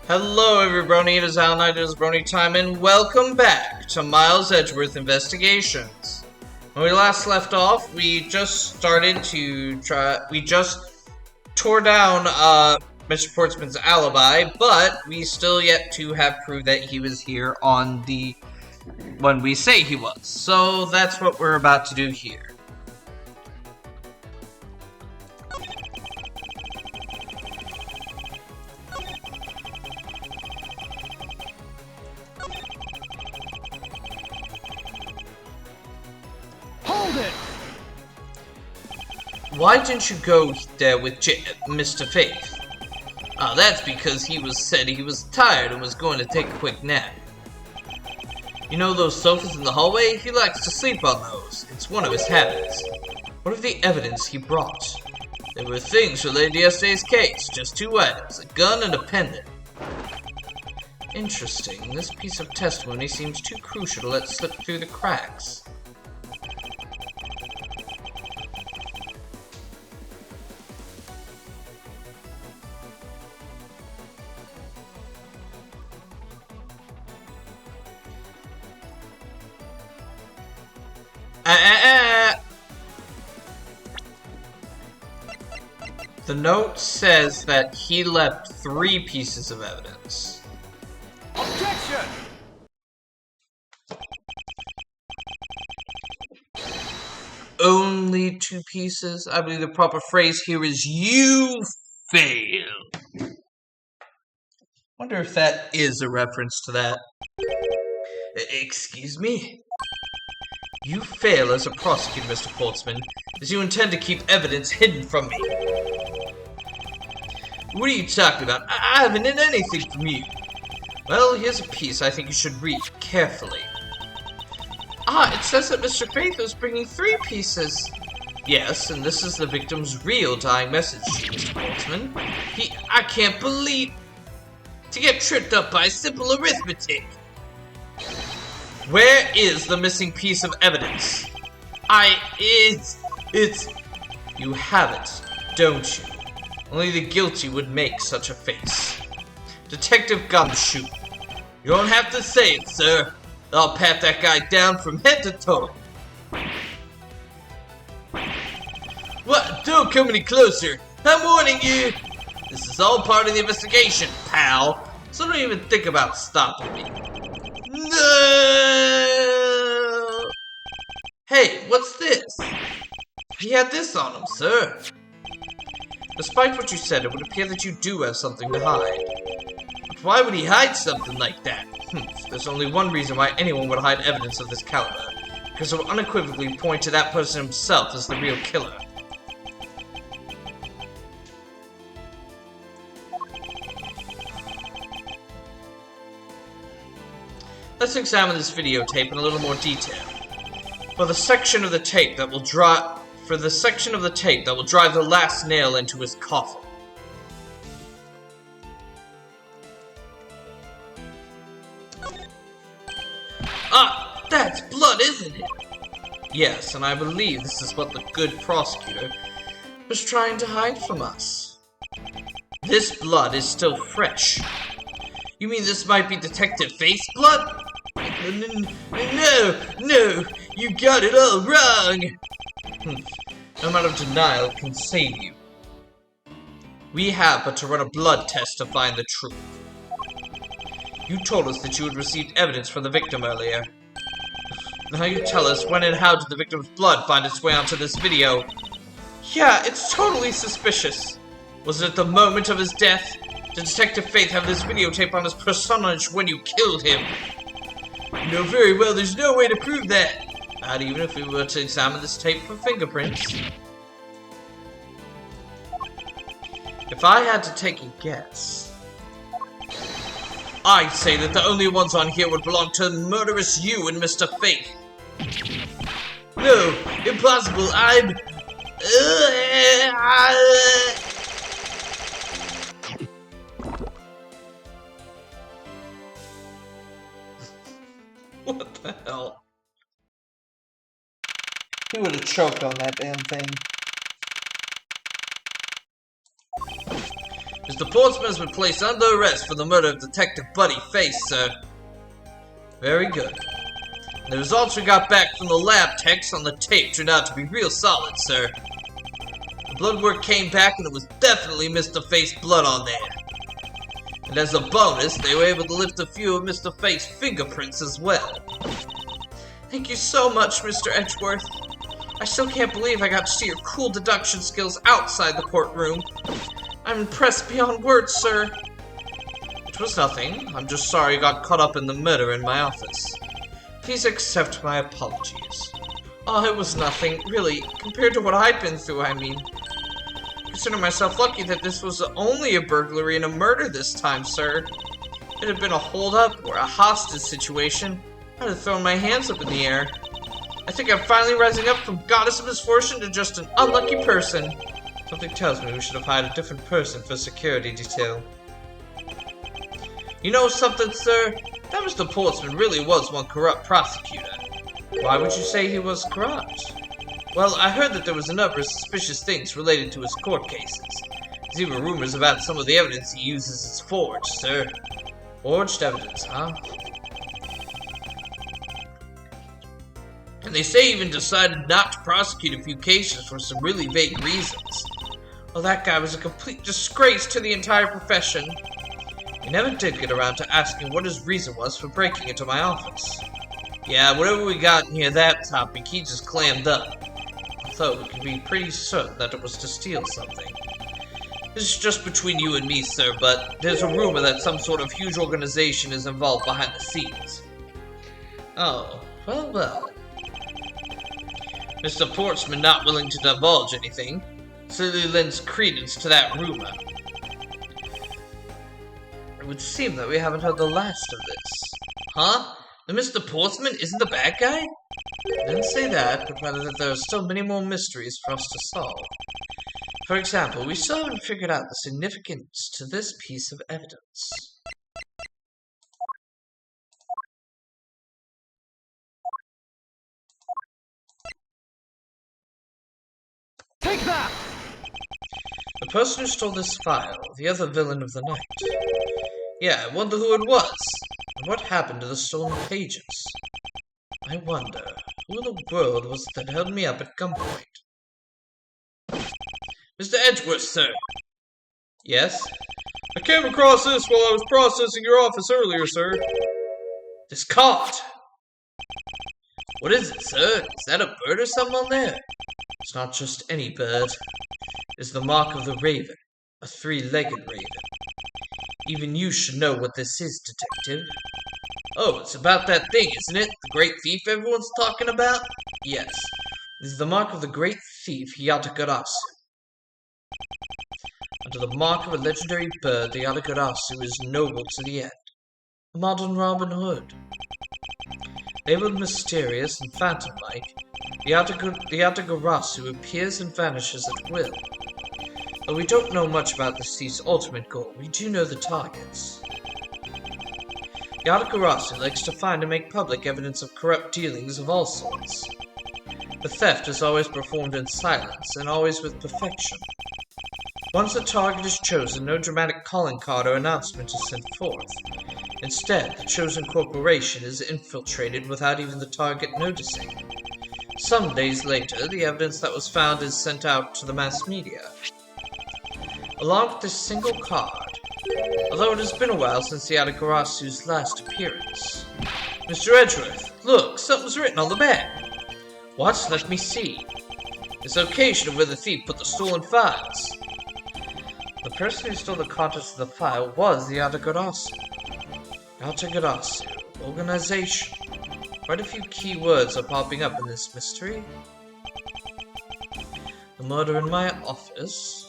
Hello everybody, it is Al Knight, it is Brony time, and welcome back to Miles Edgeworth Investigations. When we last left off, we just tore down Mr. Portsman's alibi, but we still yet to have proof that he was here when we say he was. So that's what we're about to do here. Why didn't you go there with Mr. Faith? Oh, that's because he said he was tired and was going to take a quick nap. You know those sofas in the hallway? He likes to sleep on those. It's one of his habits. What of the evidence he brought? There were things related to yesterday's case. Just 2 items, a gun and a pendant. Interesting. This piece of testimony seems too crucial to let slip through the cracks. The note says that he left 3 pieces of evidence. Objection! Only 2 pieces? I believe the proper phrase here is "you fail." Wonder if that is a reference to that. Excuse me? You fail as a prosecutor, Mr. Portsman, as you intend to keep evidence hidden from me. What are you talking about? I haven't hidden anything from you. Well, here's a piece I think you should read carefully. It says that Mr. Faith was bringing 3 pieces. Yes, and this is the victim's real dying message to you, Mr. Portsman. I can't believe... to get tripped up by simple arithmetic. Where is the missing piece of evidence? You have it, don't you? Only the guilty would make such a face. Detective Gumshoe. You don't have to say it, sir. I'll pat that guy down from head to toe. What? Don't come any closer. I'm warning you. This is all part of the investigation, pal. So don't even think about stopping me. No! Hey, what's this? He had this on him, sir. Despite what you said, it would appear that you do have something to hide. But why would he hide something like that? There's only one reason why anyone would hide evidence of this caliber. Because it would unequivocally point to that person himself as the real killer. Let's examine this videotape in a little more detail. For the section of the tape that will drive the last nail into his coffin. That's blood, isn't it? Yes, and I believe this is what the good prosecutor was trying to hide from us. This blood is still fresh. You mean this might be Detective Faith's blood? No, you got it all wrong. No amount of denial can save you. We have but to run a blood test to find the truth. You told us that you had received evidence from the victim earlier. Now you tell us when and how did the victim's blood find its way onto this video? Yeah, it's totally suspicious. Was it at the moment of his death? Did Detective Faith have this videotape on his personage when you killed him? You know very well there's no way to prove that. Not even if we were to examine this tape for fingerprints. If I had to take a guess, I'd say that the only ones on here would belong to murderous you and Mr. Faith. No, impossible, What the hell? He would have choked on that damn thing. Mr. Portsman has been placed under arrest for the murder of Detective Buddy Face, sir. Very good. And the results we got back from the lab techs on the tape turned out to be real solid, sir. The blood work came back and it was definitely Mr. Face blood on there. And as a bonus, they were able to lift a few of Mr. Face's fingerprints as well. Thank you so much, Mr. Edgeworth. I still can't believe I got to see your cool deduction skills outside the courtroom. I'm impressed beyond words, sir. It was nothing. I'm just sorry you got caught up in the murder in my office. Please accept my apologies. Oh, it was nothing, really, compared to what I've been through, I mean. I consider myself lucky that this was only a burglary and a murder this time, sir. If it had been a hold-up or a hostage situation, I'd have thrown my hands up in the air. I think I'm finally rising up from goddess of misfortune to just an unlucky person. Something tells me we should have hired a different person for security detail. You know something, sir? That Mr. Portsman really was one corrupt prosecutor. Why would you say he was corrupt? Well, I heard that there was a number of suspicious things related to his court cases. There's even rumors about some of the evidence he uses is forged, sir. Forged evidence, huh? And they say he even decided not to prosecute a few cases for some really vague reasons. Well, that guy was a complete disgrace to the entire profession. He never did get around to asking what his reason was for breaking into my office. Yeah, whatever we got near that topic, he just clammed up. Although we can be pretty certain that it was to steal something. This is just between you and me, sir, but there's a rumor that some sort of huge organization is involved behind the scenes. Oh, well. Mr. Portsman not willing to divulge anything certainly lends credence to that rumor. It would seem that we haven't heard the last of this. Huh? The Mr. Portsman isn't the bad guy? I didn't say that, but rather that there are still many more mysteries for us to solve. For example, we still haven't figured out the significance to this piece of evidence. Take that! The person who stole this file, the other villain of the night. Yeah, I wonder who it was, and what happened to the stolen pages. I wonder, who in the world was it that held me up at gunpoint? Mr. Edgeworth, sir. Yes? I came across this while I was processing your office earlier, sir. This card. What is it, sir? Is that a bird or something on there? It's not just any bird. It's the mark of the raven, a three-legged raven. Even you should know what this is, detective. Oh, it's about that thing, isn't it? The great thief everyone's talking about? Yes. This is the mark of the great thief Yatagarasu. Under the mark of a legendary bird, the Yatagarasu is noble to the end. A modern Robin Hood. Labeled mysterious and phantom-like, the Yatagarasu appears and vanishes at will. Though we don't know much about the thief's ultimate goal, we do know the targets. Yatagarasu likes to find and make public evidence of corrupt dealings of all sorts. The theft is always performed in silence and always with perfection. Once a target is chosen, no dramatic calling card or announcement is sent forth. Instead, the chosen corporation is infiltrated without even the target noticing. Some days later, the evidence that was found is sent out to the mass media. Along with this single card, although it has been a while since the Yatagarasu's last appearance. Mr. Edgeworth, look, something's written on the back. What? Let me see. This location of where the thief put the stolen files. The person who stole the contents of the file was the Yatagarasu. Yatagarasu. Organization. Quite a few key words are popping up in this mystery. The murder in my office.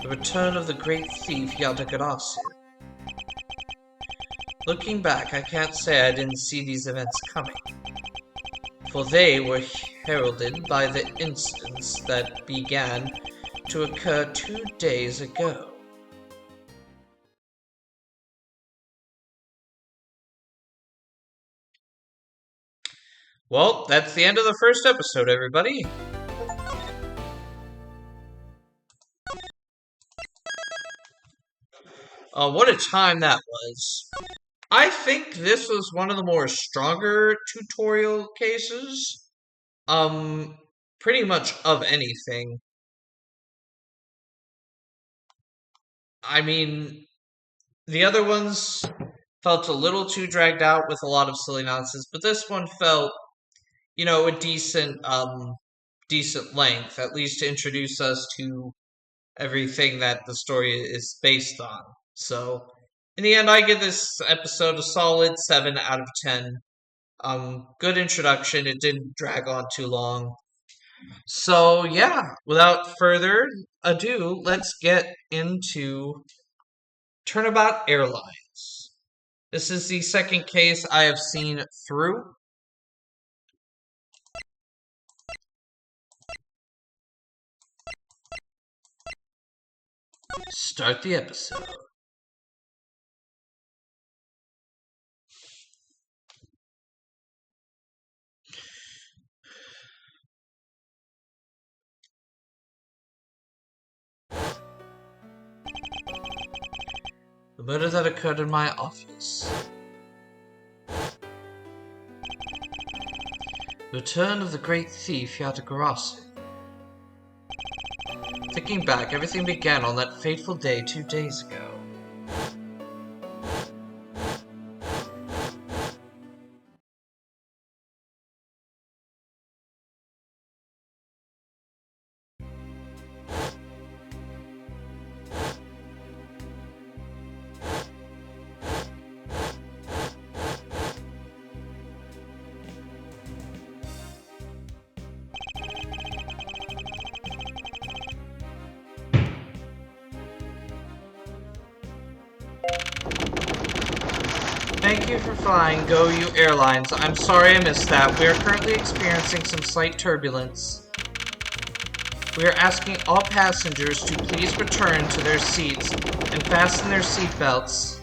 The return of the great thief Yatagarasu. Looking back, I can't say I didn't see these events coming. For they were heralded by the incidents that began to occur 2 days ago. Well, that's the end of the first episode, everybody. What a time that was. I think this was one of the more stronger tutorial cases. Pretty much of anything. I mean, the other ones felt a little too dragged out with a lot of silly nonsense, but this one felt, a decent length, at least to introduce us to everything that the story is based on. So, in the end, I give this episode a solid 7 out of 10. Good introduction. It didn't drag on too long. So, yeah, without further ado, let's get into Turnabout Airlines. This is the second case I have seen through. Start the episode. The murder that occurred in my office. The return of the great thief Yatagarasi. Thinking back, everything began on that fateful day 2 days ago. Thank you for flying Go You Airlines. I'm sorry I missed that. We are currently experiencing some slight turbulence. We are asking all passengers to please return to their seats and fasten their seatbelts.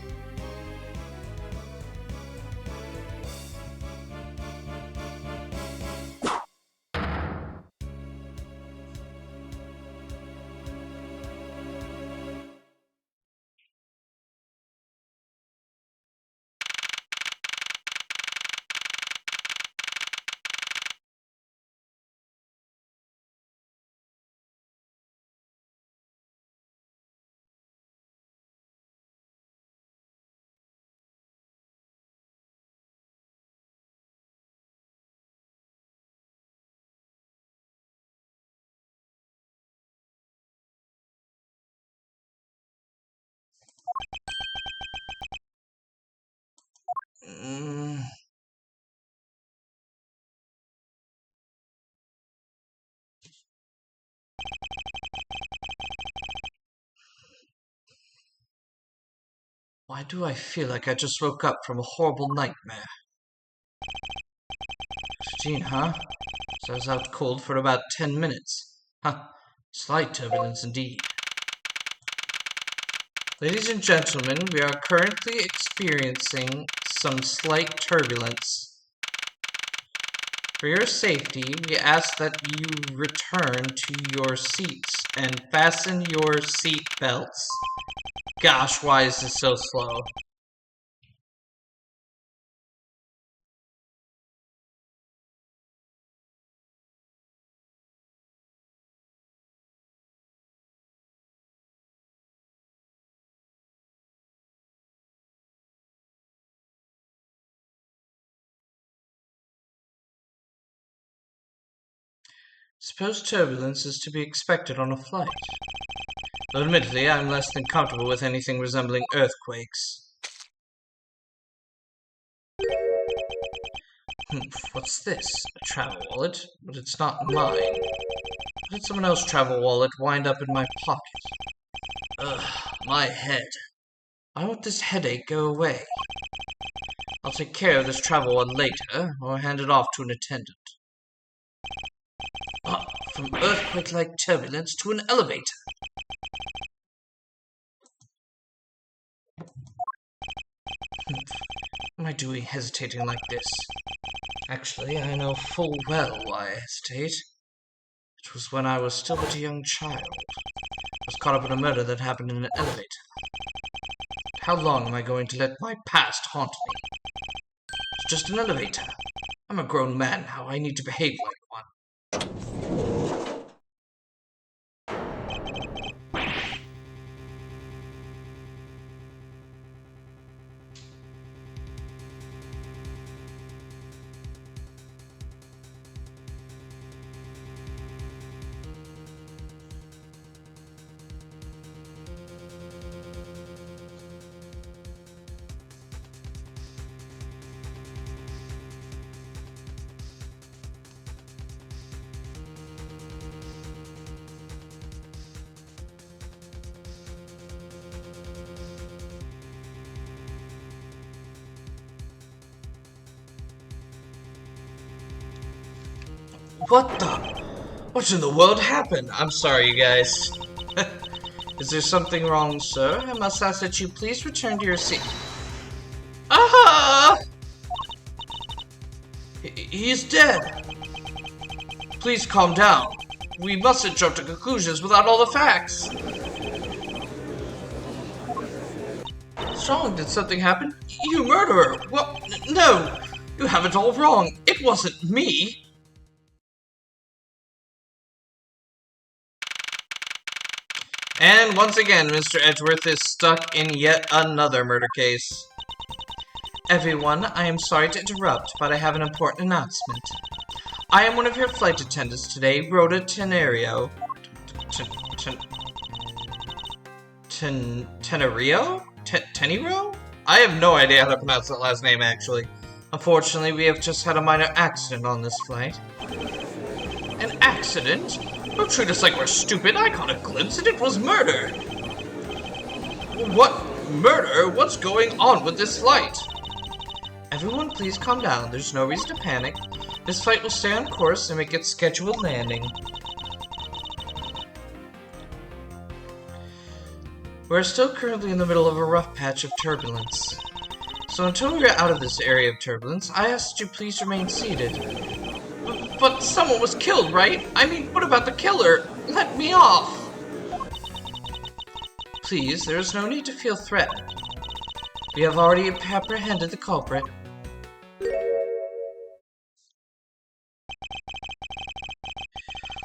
Why do I feel like I just woke up from a horrible nightmare? 15, huh? So I was out cold for about 10 minutes. Huh. Slight turbulence indeed. Ladies and gentlemen, we are currently experiencing some slight turbulence. For your safety, we ask that you return to your seats and fasten your seat belts. Gosh, why is this so slow? Suppose turbulence is to be expected on a flight. Though admittedly, I'm less than comfortable with anything resembling earthquakes. What's this? A travel wallet? But it's not mine. How did someone else's travel wallet wind up in my pocket? Ugh, my head. Why won't this headache go away? I'll take care of this travel one later, or hand it off to an attendant. From earthquake-like turbulence to an elevator. What am I doing hesitating like this? Actually, I know full well why I hesitate. It was when I was still but a young child. I was caught up in a murder that happened in an elevator. How long am I going to let my past haunt me? It's just an elevator. I'm a grown man now. I need to behave like one. What in the world happened? I'm sorry, you guys. Is there something wrong, sir? I must ask that you please return to your seat. Aha! He's dead. Please calm down. We mustn't jump to conclusions without all the facts. What's wrong? Did something happen? You murderer! What? No! You have it all wrong. It wasn't me. And once again, Mr. Edgeworth is stuck in yet another murder case. Everyone, I am sorry to interrupt, but I have an important announcement. I am one of your flight attendants today, Rhoda Tenerio. Tenerio? Tenero? I have no idea how to pronounce that last name, actually. Unfortunately, we have just had a minor accident on this flight. An accident? Don't treat us like we're stupid. I caught a glimpse and it was murder. What? Murder? What's going on with this flight? Everyone, please calm down. There's no reason to panic. This flight will stay on course and make its scheduled landing. We're still currently in the middle of a rough patch of turbulence. So until we are out of this area of turbulence, I ask that you please remain seated. But someone was killed, right? I mean, what about the killer? Let me off! Please, there is no need to feel threatened. We have already apprehended the culprit.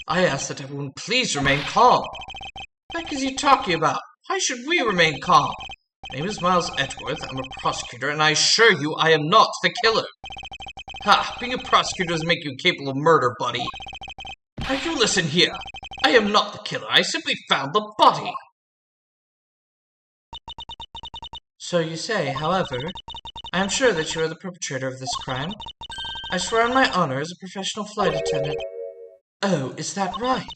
I ask that everyone please remain calm. What is he talking about? Why should we remain calm? My name is Miles Edgeworth. I'm a prosecutor, and I assure you I am not the killer. Ha! Being a prosecutor doesn't make you capable of murder, buddy. Now you listen here. I am not the killer. I simply found the body. So you say, however. I am sure that you are the perpetrator of this crime. I swear on my honor as a professional flight attendant. Oh, is that right?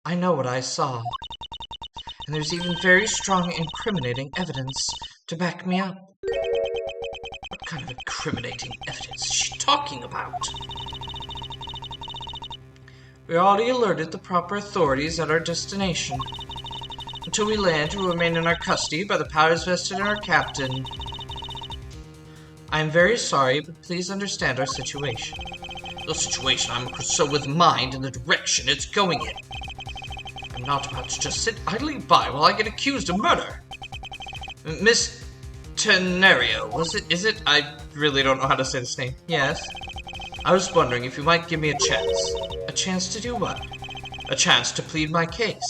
I know what I saw. And there's even very strong incriminating evidence to back me up. What kind of incriminating evidence is she talking about? We already alerted the proper authorities at our destination. Until we land, you will remain in our custody by the powers vested in our captain. I am very sorry, but please understand our situation. The situation? I'm so with mind in the direction it's going in. I'm not about to just sit idly by while I get accused of murder. Miss Tenerio, is it? I really don't know how to say this name. Yes? I was wondering if you might give me a chance. A chance to do what? A chance to plead my case.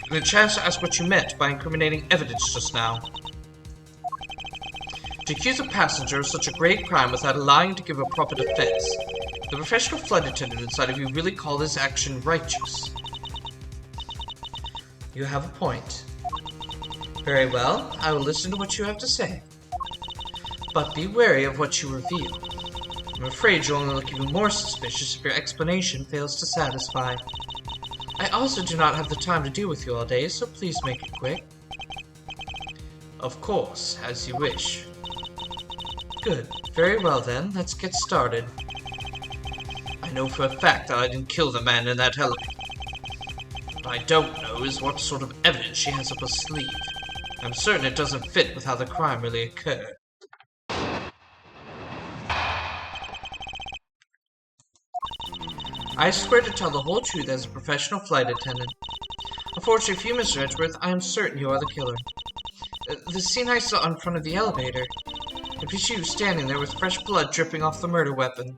And a chance to ask what you meant by incriminating evidence just now. To accuse a passenger of such a grave crime without allowing to give a proper defense. The professional flight attendant inside of you really call this action righteous. You have a point. Very well, I will listen to what you have to say. But be wary of what you reveal. I'm afraid you'll only look even more suspicious if your explanation fails to satisfy. I also do not have the time to deal with you all day, so please make it quick. Of course, as you wish. Good. Very well then, let's get started. I know for a fact that I didn't kill the man in that elevator. What I don't know is what sort of evidence she has up her sleeve. I'm certain it doesn't fit with how the crime really occurred. I swear to tell the whole truth as a professional flight attendant. Unfortunately for you, Mr. Edgeworth, I am certain you are the killer. The scene I saw in front of the elevator. I picture you standing there with fresh blood dripping off the murder weapon.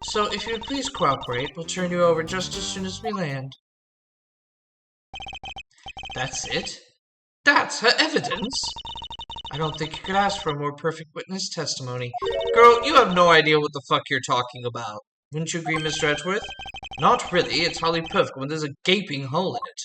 So, if you would please cooperate, we'll turn you over just as soon as we land. That's it? That's her evidence? I don't think you could ask for a more perfect witness testimony. Girl, you have no idea what the fuck you're talking about. Wouldn't you agree, Mr. Edgeworth? Not really, it's hardly perfect when there's a gaping hole in it.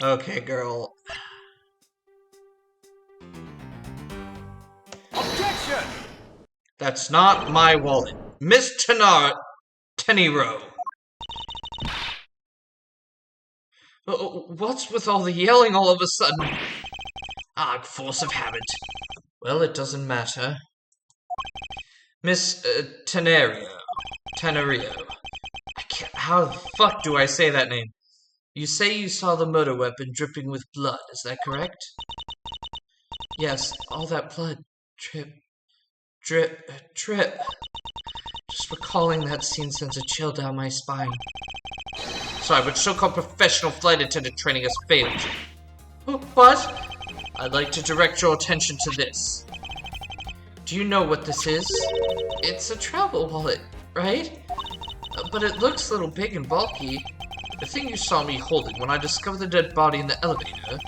Okay, girl. Objection! That's not my wallet. Miss Teniro. What's with all the yelling all of a sudden? Ah, force of habit. Well, it doesn't matter. Miss Tenerio. How the fuck do I say that name? You say you saw the murder weapon dripping with blood, is that correct? Yes, all that blood. Drip. Just recalling that scene sends a chill down my spine. Sorry, but so-called professional flight attendant training has failed you. What? I'd like to direct your attention to this. Do you know what this is? It's a travel wallet, right? But it looks a little big and bulky. The thing you saw me holding when I discovered the dead body in the elevator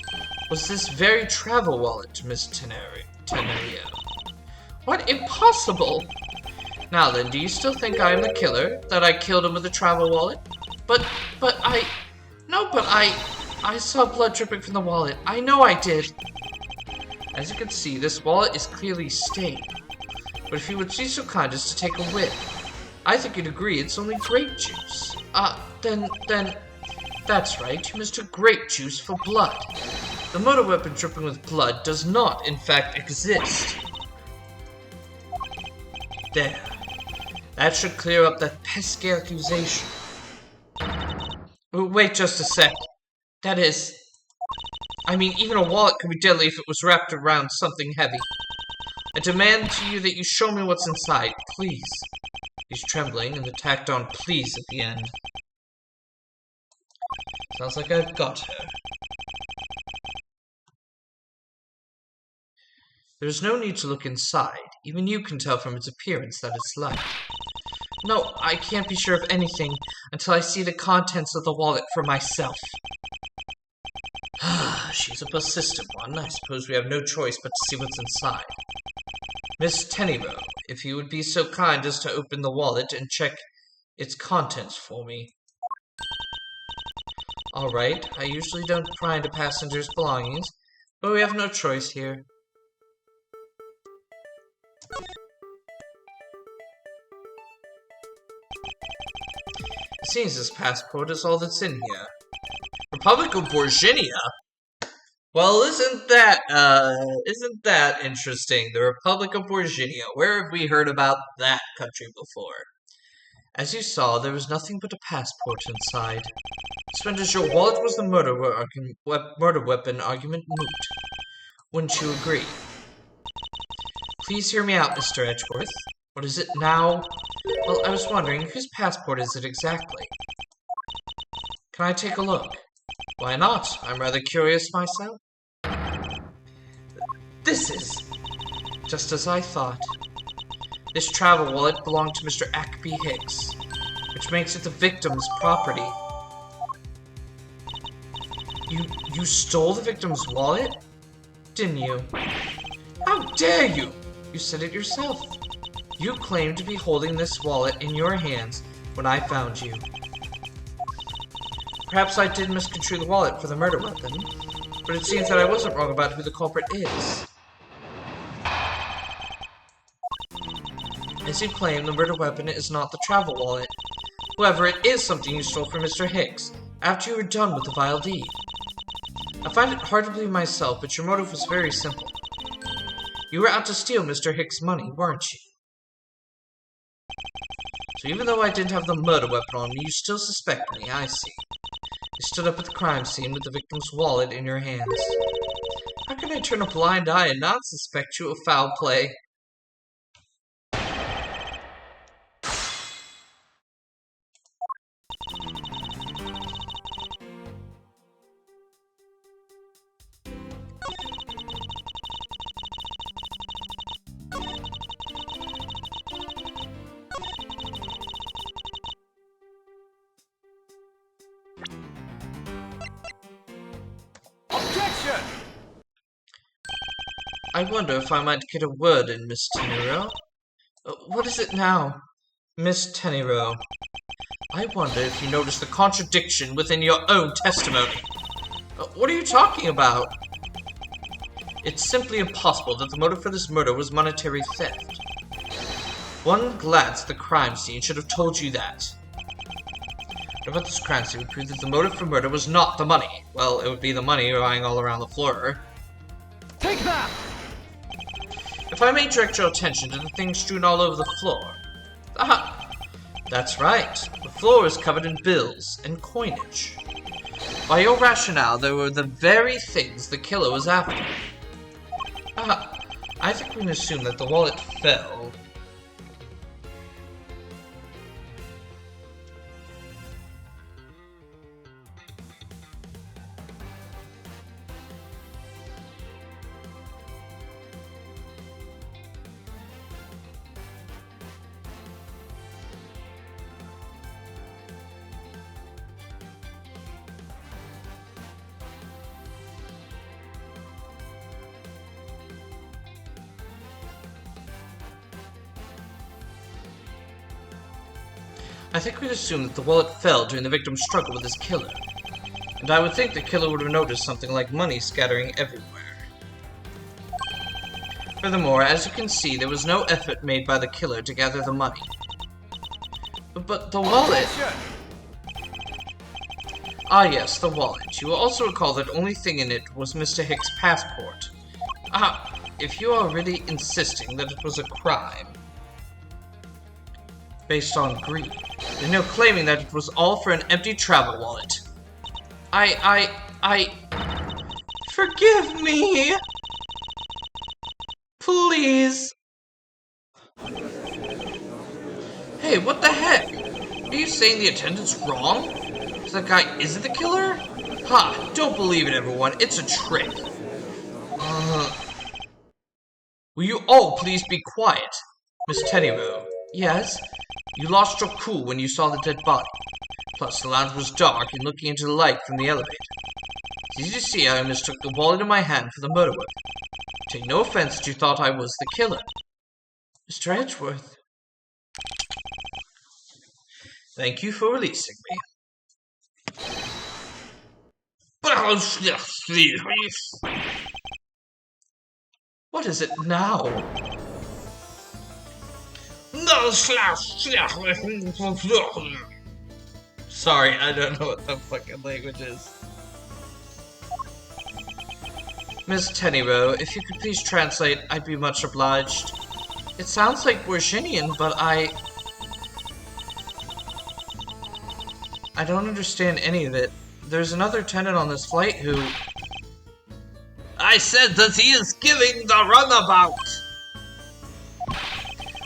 was this very travel wallet, Miss Tenerio. What? Impossible! Now then, do you still think I am the killer? That I killed him with a travel wallet? But I saw blood dripping from the wallet. I know I did. As you can see, this wallet is clearly stained. But if you would be so kind as to take a whiff, I think you'd agree it's only grape juice. Then, that's right, you mistook grape juice for blood. The murder weapon dripping with blood does not, in fact, exist. There. That should clear up that pesky accusation. Wait just a sec. That is... I mean, even a wallet could be deadly if it was wrapped around something heavy. I demand to you that you show me what's inside, please. He's trembling, and the tacked on please at the end. Sounds like I've got her. There's no need to look inside. Even you can tell from its appearance that it's light. No, I can't be sure of anything until I see the contents of the wallet for myself. She's a persistent one. I suppose we have no choice but to see what's inside. Miss Teniro, if you would be so kind as to open the wallet and check its contents for me. Alright, I usually don't pry into passengers' belongings, but we have no choice here. It seems this passport is all that's in here. Republic of Virginia? Well, isn't that interesting? The Republic of Virginia. Where have we heard about that country before? As you saw, there was nothing but a passport inside. Spenders, your wallet was the murder weapon argument moot. Wouldn't you agree? Please hear me out, Mr. Edgeworth. What is it now? Well, I was wondering, whose passport is it exactly? Can I take a look? Why not? I'm rather curious myself. This is just as I thought. This travel wallet belonged to Mr. Ackby Hicks, which makes it the victim's property. You stole the victim's wallet? Didn't you? How dare you! You said it yourself. You claimed to be holding this wallet in your hands when I found you. Perhaps I did misconstrue the wallet for the murder weapon, but it seems that I wasn't wrong about who the culprit is. As you claim, the murder weapon is not the travel wallet. However, it is something you stole from Mr. Hicks after you were done with the vile deed. I find it hard to believe myself, but your motive was very simple. You were out to steal Mr. Hicks' money, weren't you? So even though I didn't have the murder weapon on me, you still suspect me, I see. You stood up at the crime scene with the victim's wallet in your hands. How can I turn a blind eye and not suspect you of foul play? Objection! I wonder if I might get a word in, Miss Tenero. What is it now? Miss Tenero, I wonder if you noticed the contradiction within your own testimony. What are you talking about? It's simply impossible that the motive for this murder was monetary theft. One glance at the crime scene should have told you that. What about this crime scene would prove that the motive for murder was not the money? Well, it would be the money lying all around the floor. Take that! If I may direct your attention to the things strewn all over the floor. Aha! That's right. The floor is covered in bills and coinage. By your rationale, they were the very things the killer was after. Aha! I think we can assume that the wallet fell. I think we'd assume that the wallet fell during the victim's struggle with his killer. And I would think the killer would have noticed something like money scattering everywhere. Furthermore, as you can see, there was no effort made by the killer to gather the money. But the wallet... Ah yes, the wallet. You will also recall that the only thing in it was Mr. Hicks' passport. Ah, if you are really insisting that it was a crime based on greed, there's no claiming that it was all for an empty travel wallet. Forgive me! Please! Hey, what the heck? Are you saying the attendant's wrong? So that guy isn't the killer? Ha! Don't believe it, everyone. It's a trick. Will you all please be quiet? Miss Tenero. Yes? You lost your cool when you saw the dead body. Plus, the lounge was dark and looking into the light from the elevator. It's easy to see how I mistook the wallet in my hand for the murder weapon. Take no offense that you thought I was the killer. Mr. Edgeworth. Thank you for releasing me. What is it now? Sorry, I don't know what the fucking language is. Miss Tenero, if you could please translate, I'd be much obliged. It sounds like Virginian, but I don't understand any of it. There's another tenant on this flight who... I said that he is giving the runabout!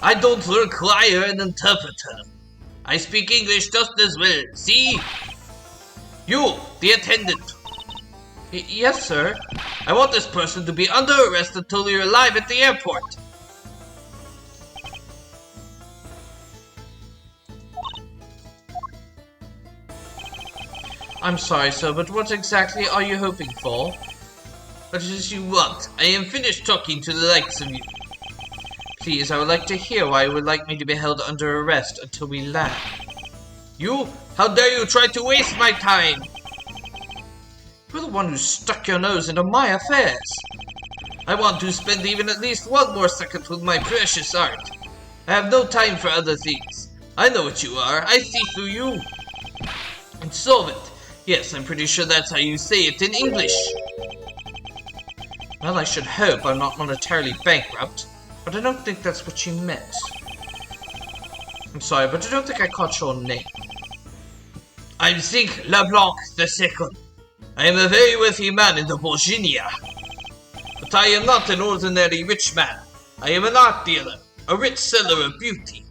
I don't require an interpreter. I speak English just as well, see? You, the attendant. Yes, sir. I want this person to be under arrest until we arrive at the airport. I'm sorry, sir, but what exactly are you hoping for? What is you want? I am finished talking to the likes of you. Please, I would like to hear why you would like me to be held under arrest until we land. You? How dare you try to waste my time? You're the one who stuck your nose into my affairs. I want to spend even at least one more second with my precious art. I have no time for other things. I know what you are. I see through you. Insolvent. Yes, I'm pretty sure that's how you say it in English. Well, I should hope I'm not monetarily bankrupt, but I don't think that's what you meant. I'm sorry, but I don't think I caught your name. I'm Zinc LeBlanc II. I am a very wealthy man in the Virginia. But I am not an ordinary rich man. I am an art dealer, a rich seller of beauty.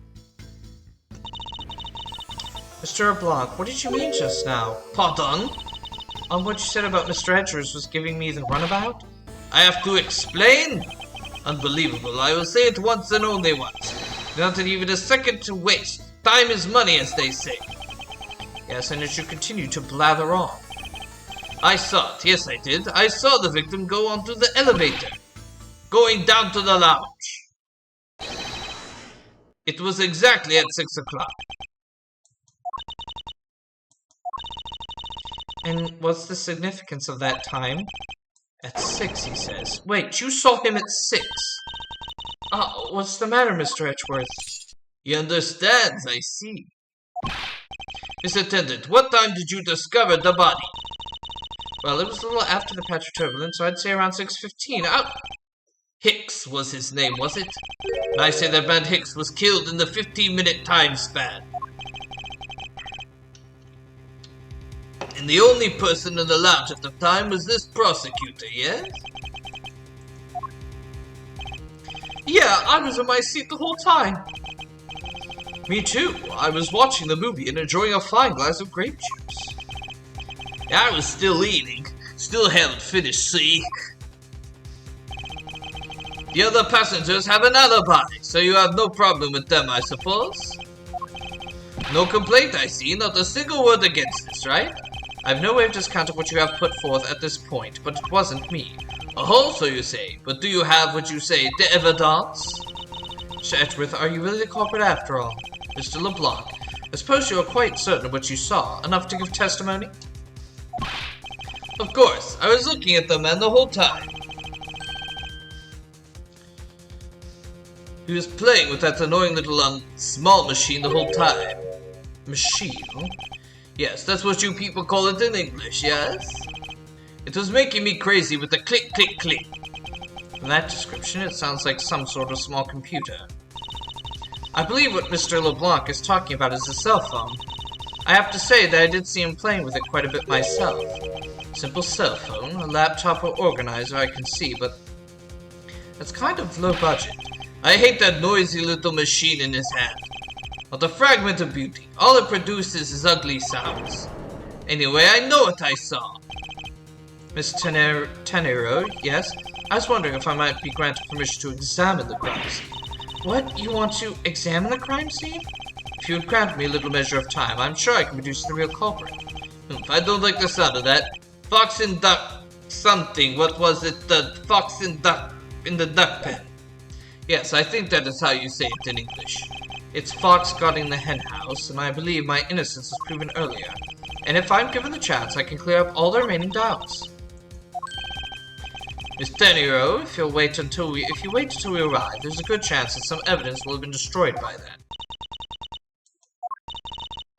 Mr. LeBlanc, what did you mean just now? Pardon? On what you said about Mr. Edgeworth was giving me the runabout? I have to explain? Unbelievable. I will say it once and only once. Not even a second to waste. Time is money, as they say. Yes, and it should continue to blather on. I saw it. Yes, I did. I saw the victim go onto the elevator, going down to the lounge. It was exactly at 6 o'clock. And what's the significance of that time? At 6, he says. Wait, you saw him at 6? What's the matter, Mr. Edgeworth? He understands, I see. Miss Attendant, what time did you discover the body? Well, it was a little after the patch of turbulence, so I'd say around 6:15. Hicks was his name, was it? And I say that man Hicks was killed in the 15-minute time span. And the only person in the lounge at the time was this prosecutor, yes? Yeah, I was in my seat the whole time. Me too. I was watching the movie and enjoying a fine glass of grape juice. I was still eating. Still haven't finished, see? The other passengers have an alibi, so you have no problem with them, I suppose? No complaint, I see. Not a single word against this, right? I have no way of discounting what you have put forth at this point, but it wasn't me. Oh, so you say. But do you have what you say, the evidence? Mr. Edgeworth, are you really the culprit after all? Mr. LeBlanc, I suppose you are quite certain of what you saw, enough to give testimony? Of course, I was looking at the man the whole time. He was playing with that annoying little, small machine the whole time. Machine? Yes, that's what you people call it in English, yes? It was making me crazy with the click, click, click. From that description, it sounds like some sort of small computer. I believe what Mr. LeBlanc is talking about is a cell phone. I have to say that I did see him playing with it quite a bit myself. Simple cell phone, a laptop or organizer I can see, but it's kind of low budget. I hate that noisy little machine in his hand. Not a fragment of beauty. All it produces is ugly sounds. Anyway, I know what I saw. Miss Tenero, yes? I was wondering if I might be granted permission to examine the crime scene. What? You want to examine the crime scene? If you would grant me a little measure of time, I'm sure I can produce the real culprit. I don't like the sound of that. Fox and duck something. What was it? The fox and duck in the duck pen. Yes, I think that is how you say it in English. It's fox guarding the hen house, and I believe my innocence was proven earlier. And if I'm given the chance, I can clear up all the remaining doubts. Miss Tenero, if you wait until we arrive, there's a good chance that some evidence will have been destroyed by then.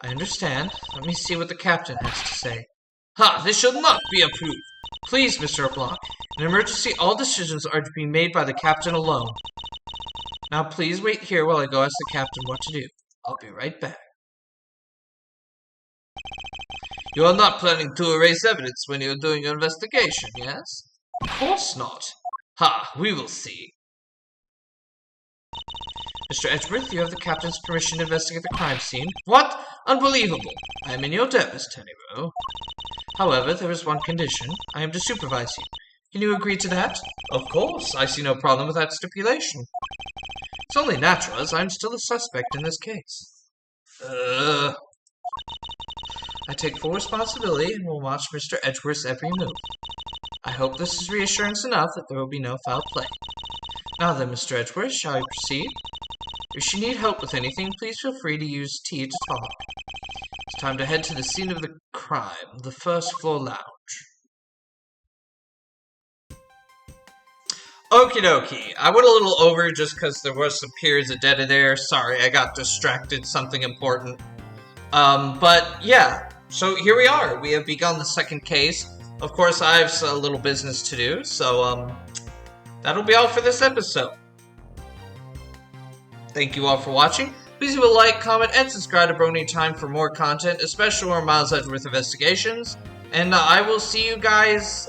I understand. Let me see what the captain has to say. Ha! This shall not be approved! Please, Mr. LeBlanc. In an emergency, all decisions are to be made by the captain alone. Now please wait here while I go ask the captain what to do. I'll be right back. You are not planning to erase evidence when you're doing your investigation, yes? Of course not. Ha! We will see. Mr. Edgeworth, you have the captain's permission to investigate the crime scene. What? Unbelievable! I am in your debt, Miss Tenero. However, there is one condition. I am to supervise you. Can you agree to that? Of course. I see no problem with that stipulation. It's only natural, as I'm still a suspect in this case. I take full responsibility and will watch Mr. Edgeworth's every move. I hope this is reassurance enough that there will be no foul play. Now then, Mr. Edgeworth, shall we proceed? If you need help with anything, please feel free to use T to talk. It's time to head to the scene of the crime, the first floor lounge. Okie dokie. I went a little over just because there was some periods of dead air. Sorry, I got distracted. Something important. But yeah. So here we are. We have begun the second case. Of course, I have a little business to do. So that'll be all for this episode. Thank you all for watching. Please leave a like, comment, and subscribe to Brony Time for more content, especially more Miles Edgeworth investigations. And I will see you guys,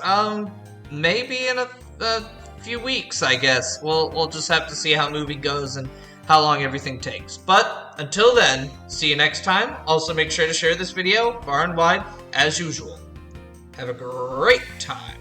maybe in a few weeks, I guess. We'll just have to see how movie goes and how long everything takes. But until then, see you next time. Also, make sure to share this video far and wide as usual. Have a great time.